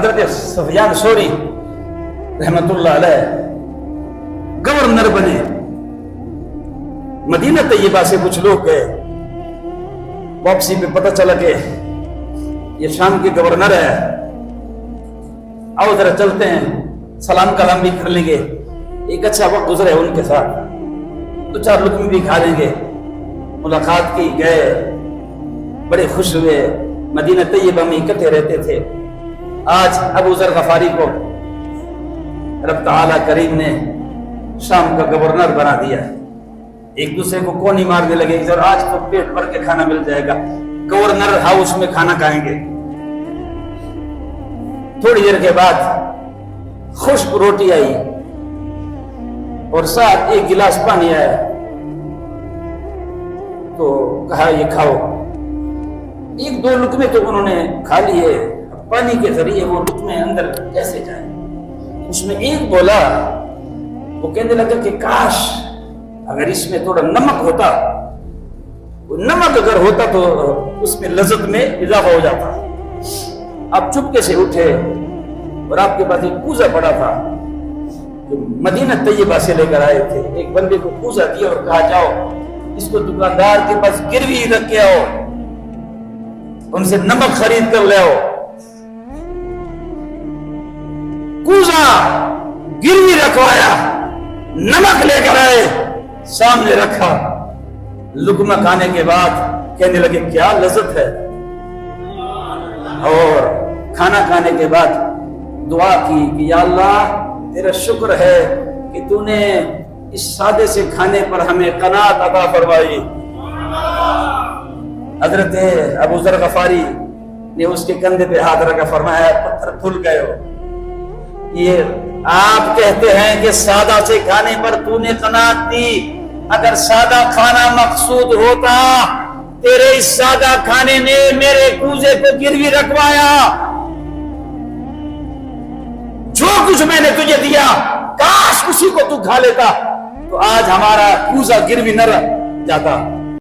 حضرت سفیان ثوری رحمت اللہ علیہ گورنر بنے. مدینہ طیبہ سے کچھ لوگ گئے, واپسی پہ پتہ چلا کہ یہ شام کے گورنر ہے, آؤ ذرا چلتے ہیں, سلام کلام بھی کر لیں گے, ایک اچھا وقت گزرے ان کے ساتھ, دو چار لقمے بھی کھا لیں گے. ملاقات کی, گئے, بڑے خوش ہوئے, مدینہ طیبہ میں اکٹھے رہتے تھے. آج ابو ذر غفاری کو رب تعالیٰ کریم نے شام کا گورنر بنا دیا. ایک دوسرے کو کونی مارنے لگے کہ آج تو پیٹ بھر کے کھانا مل جائے گا, گورنر ہاؤس میں کھانا کھائیں گے. تھوڑی دیر کے بعد خشک روٹی آئی اور ساتھ ایک گلاس پانی آیا, تو کہا یہ کھاؤ. ایک دو لقمے تو انہوں نے کھا لیے, پانی کے ذریعے وہ لقمے اندر کیسے جائیں. اس میں ایک بولا, وہ کہنے لگا کہ کاش اگر اس میں تھوڑا نمک ہوتا, نمک اگر ہوتا تو اس میں لذت میں اضافہ ہو جاتا. آپ چپکے سے اٹھے اور آپ کے پاس ایک کوزہ پڑا تھا جو مدینہ طیبہ سے لے کر آئے تھے. ایک بندے کو کوزہ دیا اور کہا جاؤ اس کو دکاندار کے پاس گروی رکھ کے آؤ, ان سے نمک خرید کر لے آؤ. کوزہ گروی رکھوایا, نمک لے کر آئے, سامنے رکھا. لقمہ کھانے کے بعد کہنے لگے کیا لذت ہے, اور کھانا کھانے کے بعد دعا کی کہ یا اللہ تیرا شکر ہے کہ تو نے اس سادے سے کھانے پر ہمیں قناعت عطا فرمائی. حضرت ابو ذر غفاری نے اس کے کندھے پہ ہاتھ رکھا, فرمایا پتھر پھول گئے ہو. یہ آپ کہتے ہیں کہ سادہ سے کھانے پر تو نے قناعت دی, اگر سادہ کھانا مقصود ہوتا تیرے اس سادہ کھانے نے میرے کوزے کو گروی رکھوایا. جو کچھ میں نے تجھے دیا کاش اسی کو تو کھا لیتا تو آج ہمارا کوزہ گروی نہ رہ جاتا.